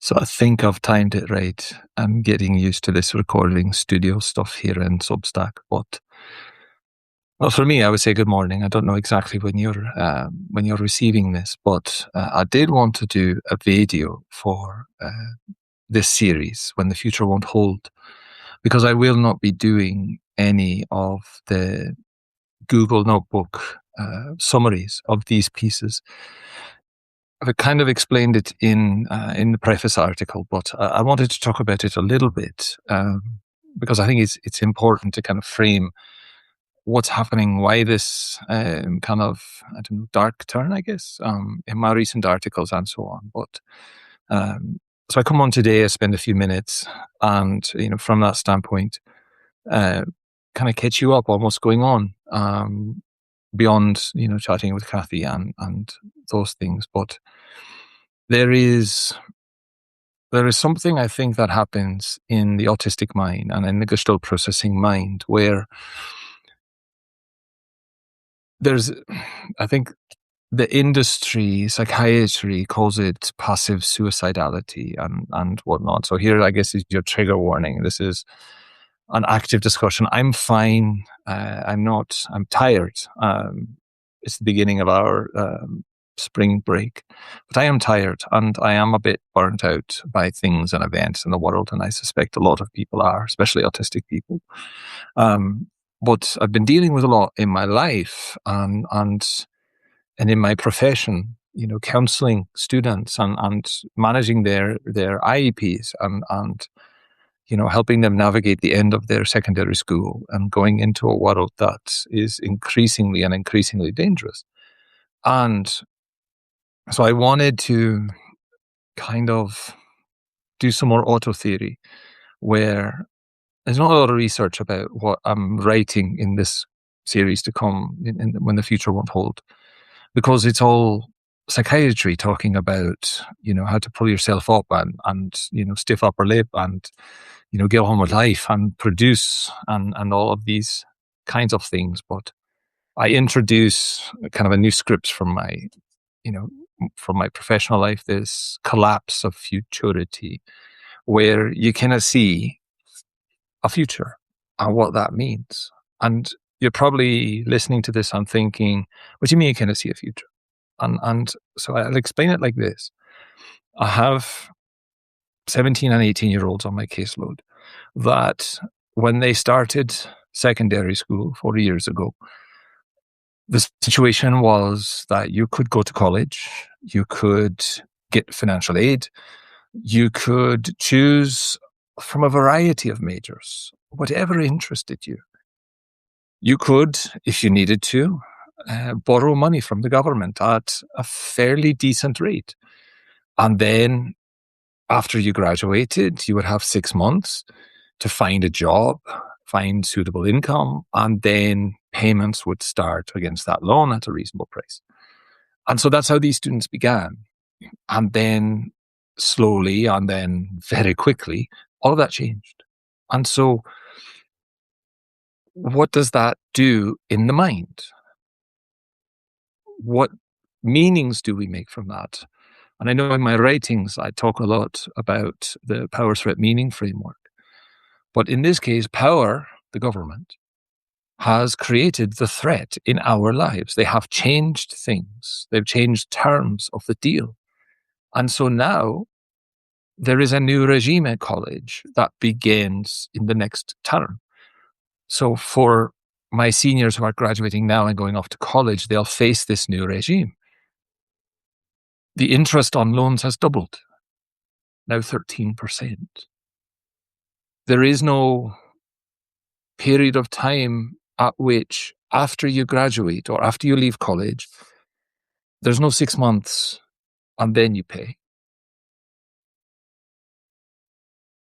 So I think I've timed it right. I'm getting used to this recording studio stuff here in Substack. But well, for me, I would say good morning. I don't know exactly when you're receiving this, but I did want to do a video for this series, When the Future Won't Hold, because I will not be doing any of the Google Notebook summaries of these pieces. I've kind of explained it in the preface article, but I wanted to talk about it a little bit because I think it's important to kind of frame what's happening, why this kind of dark turn, I guess, in my recent articles and so on. But so I come on today, I spend a few minutes, and from that standpoint, kind of catch you up on what's going on beyond chatting with Kathy and those things, but. There is something I think that happens in the autistic mind and in the Gestalt processing mind where I think the industry, psychiatry calls it passive suicidality and whatnot. So here, I guess, is your trigger warning. This is an active discussion. I'm fine. I'm not. I'm tired. It's the beginning of our spring break, but I am tired and I am a bit burnt out by things and events in the world, and I suspect a lot of people are, especially autistic people. But I've been dealing with a lot in my life and in my profession, counseling students and managing their IEPs and helping them navigate the end of their secondary school and going into a world that is increasingly dangerous. And so I wanted to kind of do some more auto theory where there's not a lot of research about what I'm writing in this series to come when the future won't hold, because it's all psychiatry talking about, how to pull yourself up and stiff upper lip and, get on with life and produce and all of these kinds of things. But I introduce kind of a new script from my professional life, this collapse of futurity, where you cannot see a future and what that means. And you're probably listening to this and thinking, what do you mean you cannot see a future? And so I'll explain it like this. I have 17 and 18-year-olds on my caseload that when they started secondary school 40 years ago, the situation was that you could go to college, you could get financial aid, you could choose from a variety of majors, whatever interested you. You could, if you needed to, borrow money from the government at a fairly decent rate. And then after you graduated, you would have 6 months to find a job, find suitable income, and then payments would start against that loan at a reasonable price. And so that's how these students began. And then slowly and then very quickly, all of that changed. And so what does that do in the mind? What meanings do we make from that? And I know in my writings, I talk a lot about the power threat meaning framework. But in this case, power, the government, has created the threat in our lives. They have changed things. They've changed terms of the deal. And so now there is a new regime at college that begins in the next term. So for my seniors who are graduating now and going off to college, they'll face this new regime. The interest on loans has doubled, now 13%. There is no period of time at which, after you graduate or after you leave college, there's no 6 months and then you pay.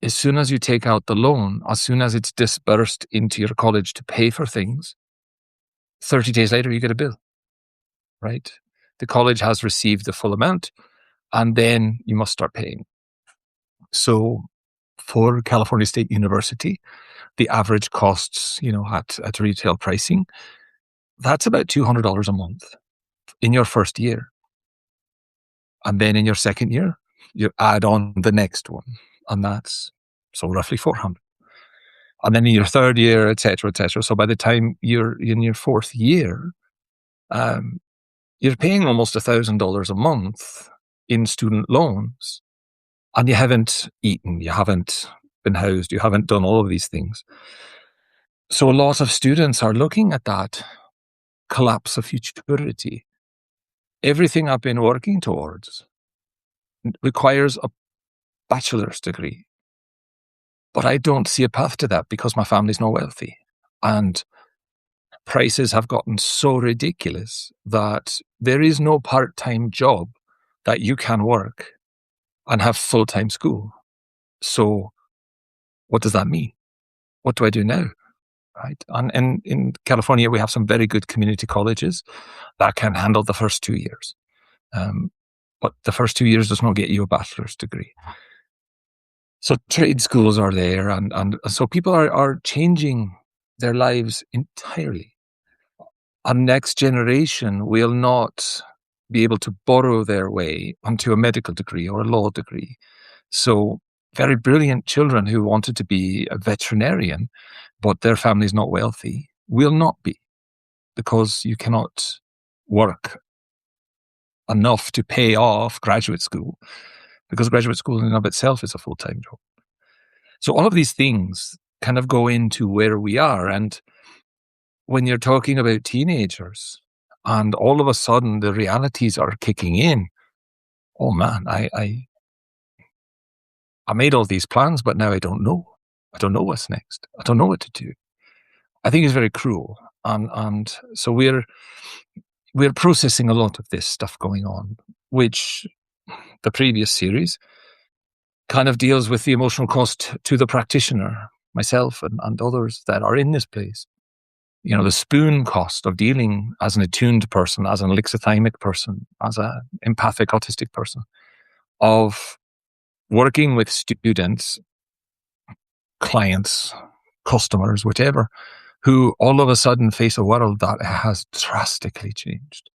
As soon as you take out the loan, as soon as it's disbursed into your college to pay for things, 30 days later, you get a bill, right? The college has received the full amount and then you must start paying. So for California State University, the average costs, at retail pricing, that's about $200 a month in your first year. And then in your second year, You add on the next one, and that's so roughly 400. And then in your third year, et cetera, et cetera. So by the time you're in your fourth year, um, you're paying almost $1,000 a month in student loans, and you haven't eaten, you haven't been housed, you haven't done all of these things. So a lot of students are looking at that collapse of futurity. Everything I've been working towards requires a bachelor's degree, but I don't see a path to that because my family's not wealthy. And prices have gotten so ridiculous that there is no part-time job that you can work and have full-time school. So what does that mean? What do I do now? Right. And in California, we have some very good community colleges that can handle the first 2 years. But the first 2 years does not get you a bachelor's degree. So trade schools are there. And so people are changing their lives entirely. A next generation will not be able to borrow their way onto a medical degree or a law degree. So very brilliant children who wanted to be a veterinarian, but their family's not wealthy, will not be, because you cannot work enough to pay off graduate school, because graduate school in and of itself is a full-time job. So all of these things kind of go into where we are. And when you're talking about teenagers and all of a sudden the realities are kicking in, oh man, I made all these plans, but now I don't know. I don't know what's next. I don't know what to do. I think it's very cruel. And so we're processing a lot of this stuff going on, which the previous series kind of deals with the emotional cost to the practitioner, myself and others that are in this place. You know, the spoon cost of dealing as an attuned person, as an alexithymic person, as an empathic autistic person, of working with students, clients, customers, whatever, who all of a sudden face a world that has drastically changed.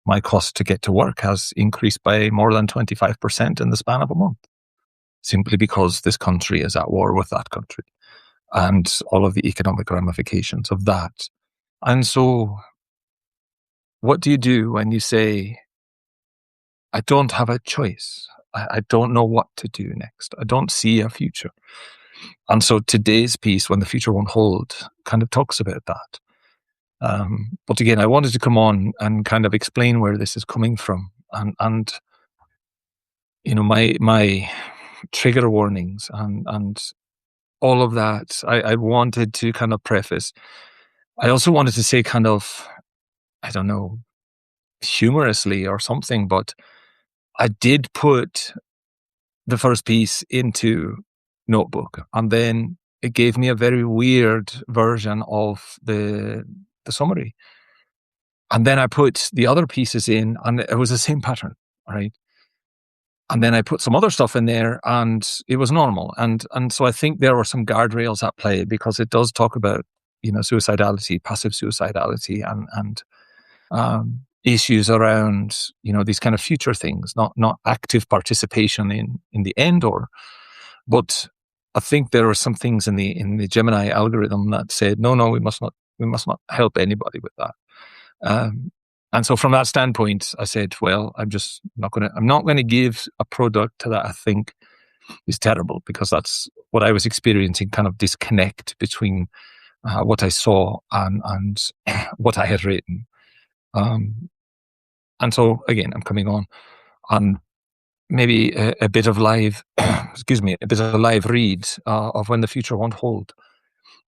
My cost to get to work has increased by more than 25% in the span of a month, simply because this country is at war with that country and all of the economic ramifications of that. And so what do you do when you say, I don't have a choice? I don't know what to do next. I don't see a future. And so today's piece, When the Future Won't Hold, kind of talks about that. But again, I wanted to come on and kind of explain where this is coming from, and you know, my trigger warnings and all of that. I wanted to kind of preface. I also wanted to say kind of, I don't know, humorously or something, but I did put the first piece into Notebook, and then it gave me a very weird version of the summary. And then I put the other pieces in, and it was the same pattern, right? And then I put some other stuff in there, and it was normal. And so I think there were some guardrails at play, because it does talk about, you know, suicidality, passive suicidality, and issues around, you know, these kind of future things, not active participation in the end, but I think there were some things in the Gemini algorithm that said, no, we must not help anybody with that. And so from that standpoint, I said, well, I'm not going to give a product that I think is terrible, because that's what I was experiencing, kind of disconnect between what I saw and what I had written. And so again, I'm coming on maybe a bit of live, a bit of a live read of When the Future Won't Hold.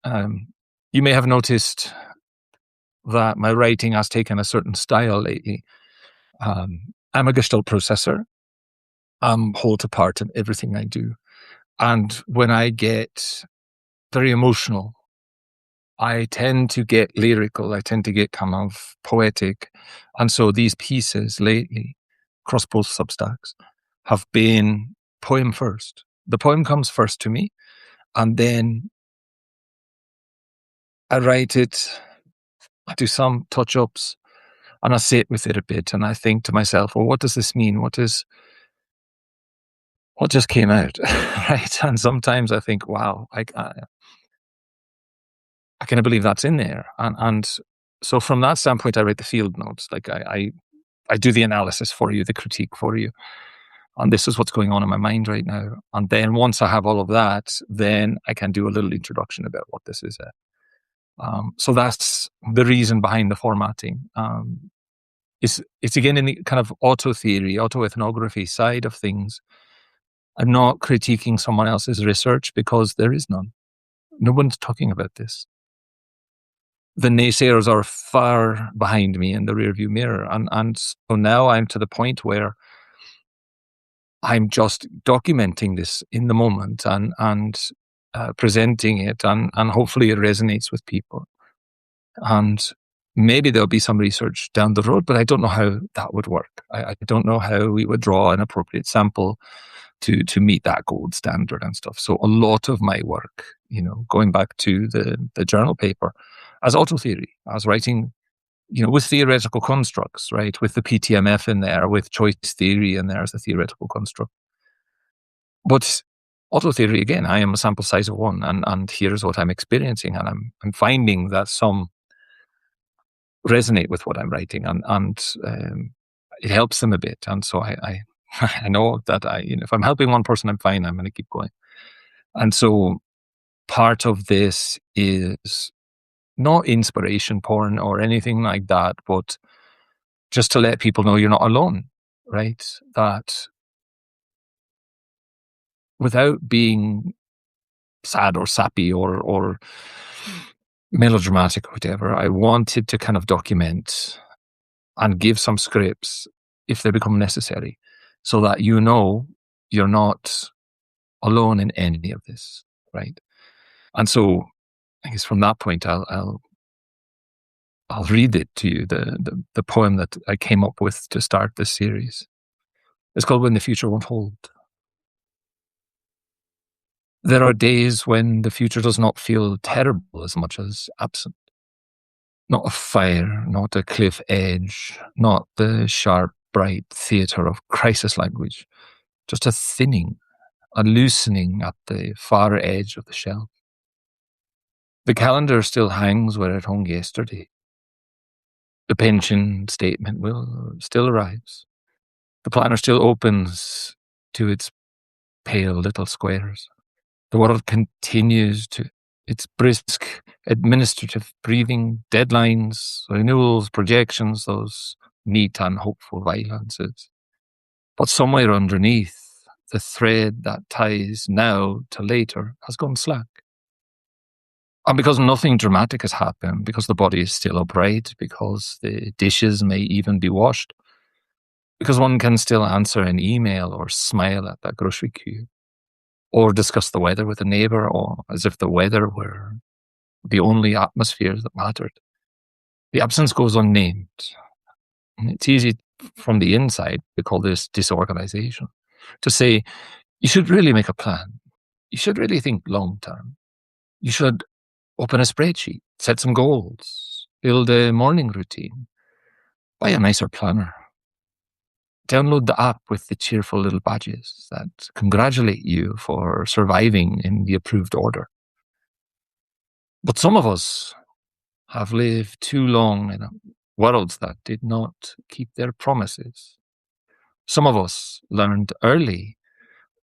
You may have noticed that my writing has taken a certain style lately. I'm a Gestalt processor. I'm whole to part in everything I do. And when I get very emotional, I tend to get lyrical. I tend to get kind of poetic. And so these pieces lately, across both Substacks, have been poem first. The poem comes first to me, and then I write it, I do some touch-ups, and I sit with it a bit, and I think to myself, well, what does this mean? what just came out, right? And sometimes I think, wow, I can't believe that's in there. And so from that standpoint, I write the field notes. Like I do the analysis for you, the critique for you. And this is what's going on in my mind right now. And then once I have all of that, then I can do a little introduction about what this is. So that's the reason behind the formatting. It's again in the kind of auto theory, autoethnography side of things. I'm not critiquing someone else's research because there is none. No one's talking about this. The naysayers are far behind me in the rearview mirror. And so now I'm to the point where I'm just documenting this in the moment and presenting it, and hopefully it resonates with people. And maybe there'll be some research down the road, but I don't know how that would work. I don't know how we would draw an appropriate sample to meet that gold standard and stuff. So a lot of my work, going back to the journal paper, as auto theory, as writing, with theoretical constructs, right? With the PTMF in there, with choice theory in there as a theoretical construct. But auto theory, again, I am a sample size of one, and here's what I'm experiencing, and I'm finding that some resonate with what I'm writing, and it helps them a bit. And so I I know that if I'm helping one person, I'm fine. I'm going to keep going. And so part of this is not inspiration porn or anything like that, but just to let people know you're not alone, right? That without being sad or sappy or melodramatic or whatever, I wanted to kind of document and give some scripts if they become necessary, so that you're not alone in any of this, right? And so I guess from that point, I'll read it to you, the poem that I came up with to start this series. It's called When the Future Won't Hold. There are days when the future does not feel terrible as much as absent. Not a fire, not a cliff edge, not the sharp, bright theatre of crisis language, just a thinning, a loosening at the far edge of the shelf. The calendar still hangs where it hung yesterday. The pension statement still arrives. The planner still opens to its pale little squares. The world continues to its brisk administrative breathing, deadlines, renewals, projections, those neat and hopeful violences. But somewhere underneath, the thread that ties now to later has gone slack. And because nothing dramatic has happened, because the body is still upright, because the dishes may even be washed, because one can still answer an email or smile at that grocery queue, or discuss the weather with a neighbor, or as if the weather were the only atmosphere that mattered. The absence goes unnamed. And it's easy from the inside to call this disorganization, to say, you should really make a plan. You should really think long term. You should open a spreadsheet, set some goals, build a morning routine, buy a nicer planner. Download the app with the cheerful little badges that congratulate you for surviving in the approved order. But some of us have lived too long in worlds that did not keep their promises. Some of us learned early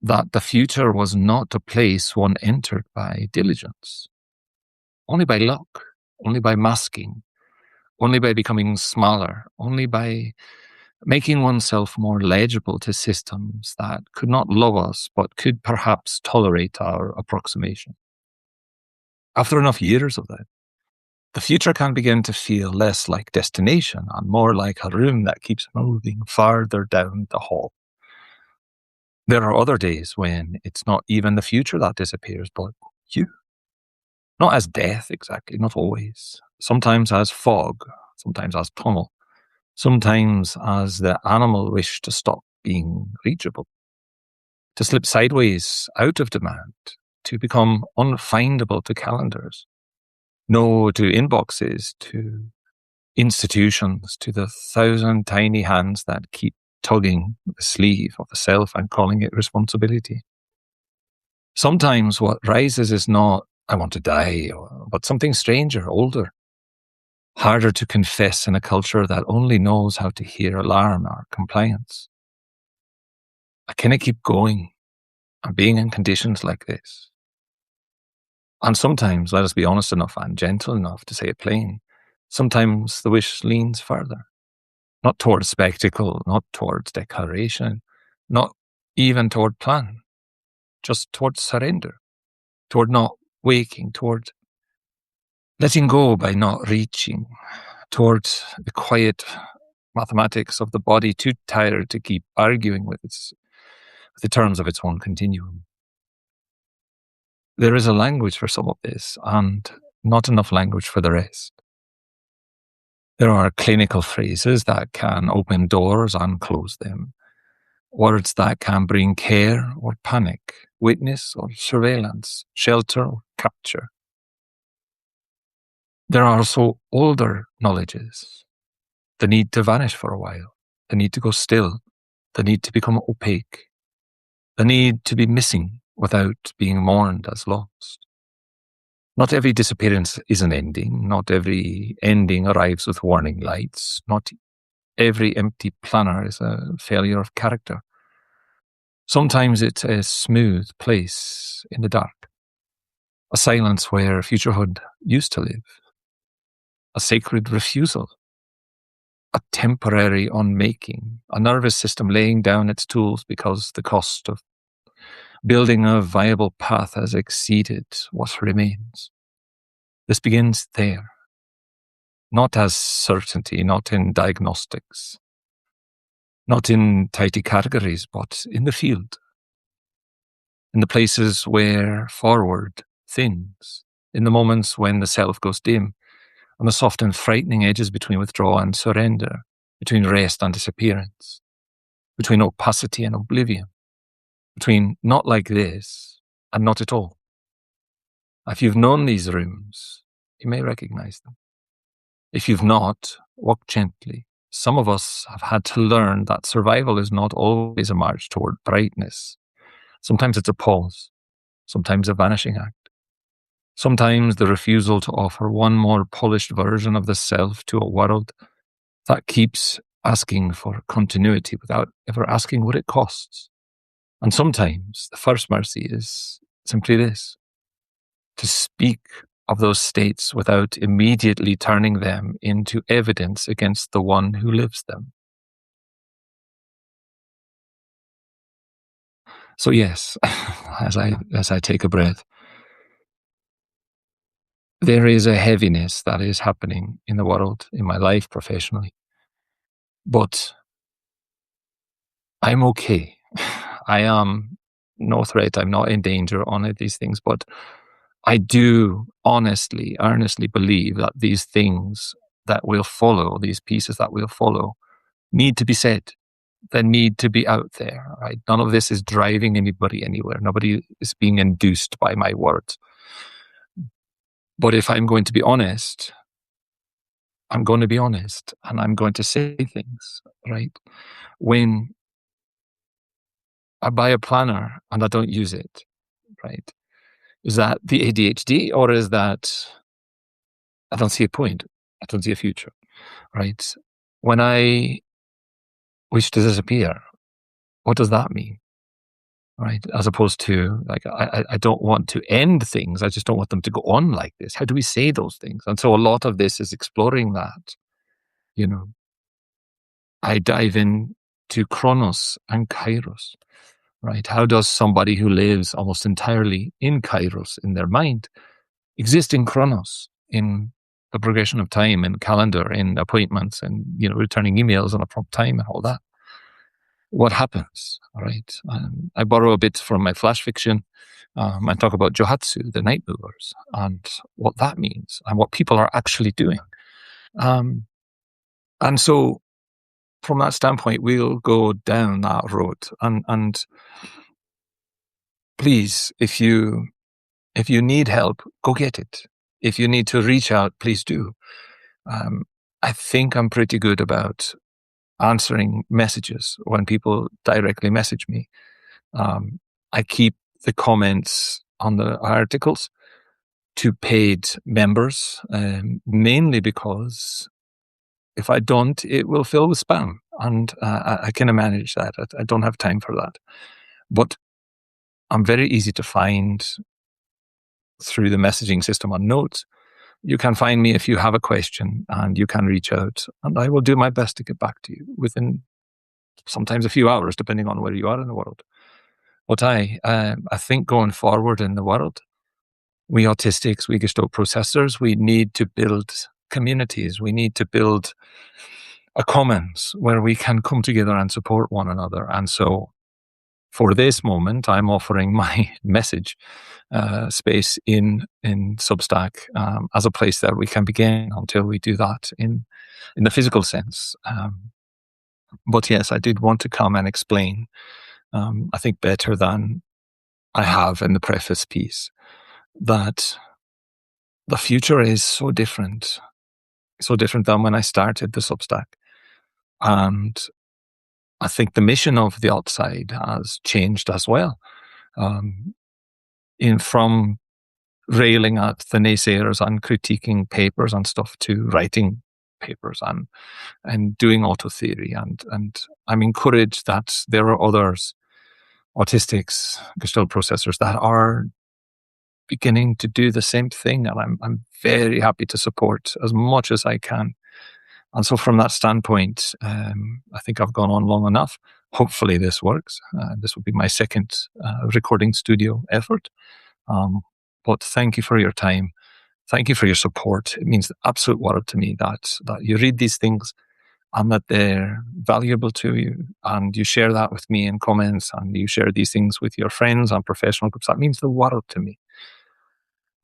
that the future was not a place one entered by diligence, only by luck, only by masking, only by becoming smaller, only by making oneself more legible to systems that could not love us but could perhaps tolerate our approximation. After enough years of that, the future can begin to feel less like destination and more like a room that keeps moving farther down the hall. There are other days when it's not even the future that disappears, but you. Not as death exactly, not always. Sometimes as fog, sometimes as tunnel, sometimes as the animal wish to stop being reachable, to slip sideways out of demand, to become unfindable to calendars, no to inboxes, to institutions, to the 1,000 tiny hands that keep tugging the sleeve of the self and calling it responsibility. Sometimes what rises is not, I want to die, but something stranger, older, harder to confess in a culture that only knows how to hear alarm or compliance. I cannot keep going and being in conditions like this. And sometimes, let us be honest enough and gentle enough to say it plain, sometimes the wish leans further, not towards spectacle, not towards declaration, not even toward plan, just towards surrender, toward not waking, toward letting go by not reaching, toward the quiet mathematics of the body too tired to keep arguing with the terms of its own continuum. There is a language for some of this and not enough language for the rest. There are clinical phrases that can open doors and close them. Words that can bring care or panic, witness or surveillance, shelter or capture. There are also older knowledges. The need to vanish for a while, the need to go still, the need to become opaque, the need to be missing without being mourned as lost. Not every disappearance is an ending. Not every ending arrives with warning lights. Not every empty planner is a failure of character. Sometimes it's a smooth place in the dark, a silence where futurehood used to live, a sacred refusal, a temporary unmaking, a nervous system laying down its tools because the cost of building a viable path has exceeded what remains. This begins there, not as certainty, not in diagnostics, not in tidy categories, but in the field, in the places where forward thins, in the moments when the self goes dim, on the soft and frightening edges between withdrawal and surrender, between rest and disappearance, between opacity and oblivion, between not like this and not at all. If you've known these rooms, you may recognize them. If you've not, walk gently. Some of us have had to learn that survival is not always a march toward brightness. Sometimes it's a pause, sometimes a vanishing act. Sometimes the refusal to offer one more polished version of the self to a world that keeps asking for continuity without ever asking what it costs. And sometimes the first mercy is simply this: to speak of those states without immediately turning them into evidence against the one who lives them. So yes, as I take a breath, there is a heaviness that is happening in the world, in my life, professionally. But I'm okay. I am no threat. I'm not in danger on these things. But I do honestly, earnestly believe that these things that will follow, these pieces that will follow, need to be said. They need to be out there, right? None of this is driving anybody anywhere. Nobody is being induced by my words. But if I'm going to be honest, I'm going to be honest and I'm going to say things, right? When I buy a planner and I don't use it, right? Is that the ADHD or is that I don't see a point? I don't see a future, right? When I wish to disappear, what does that mean? Right? As opposed to, like, I don't want to end things. I just don't want them to go on like this. How do we say those things? And so a lot of this is exploring that. You know, I dive in to Chronos and Kairos, right? How does somebody who lives almost entirely in Kairos in their mind exist in Chronos, in the progression of time, in calendar, in appointments, and, you know, returning emails on a prompt time and all that? What happens, right? I borrow a bit from my flash fiction and talk about Johatsu, the night movers, and what that means and what people are actually doing. And so from that standpoint, we'll go down that road. And please, if you need help, go get it. If you need to reach out, please do. I think I'm pretty good about answering messages when people directly message me. I keep the comments on the articles to paid members, mainly because if I don't, it will fill with spam, and I can manage that. I don't have time for that. But I'm very easy to find through the messaging system on Notes. You can find me if you have a question, and you can reach out, and I will do my best to get back to you within sometimes a few hours, depending on where you are in the world. But I think going forward in the world, we autistics, we Gestalt processors, we need to build communities. We need to build a commons where we can come together and support one another. And so for this moment, I'm offering my message space in Substack as a place that we can begin until we do that in the physical sense. But yes, I did want to come and explain, I think better than I have in the preface piece, that the future is so different than when I started the Substack. And I think the mission of the outside has changed as well. From railing at the naysayers and critiquing papers and stuff to writing papers and doing auto theory. And I'm encouraged that there are others, autistics, Gestalt processors, that are beginning to do the same thing. And I'm very happy to support as much as I can. And so from that standpoint, I think I've gone on long enough. Hopefully this works. This will be my second recording studio effort. But thank you for your time. Thank you for your support. It means the absolute world to me that you read these things and that they're valuable to you, and you share that with me in comments, and you share these things with your friends and professional groups. That means the world to me.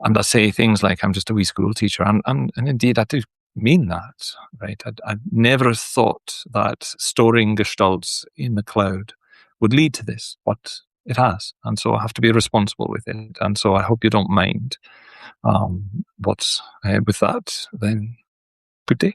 And I say things like I'm just a wee school teacher, and indeed I do mean that, right? I never thought that storing gestalts in the cloud would lead to this, but it has. And so I have to be responsible with it. And so I hope you don't mind. But with that, then good day.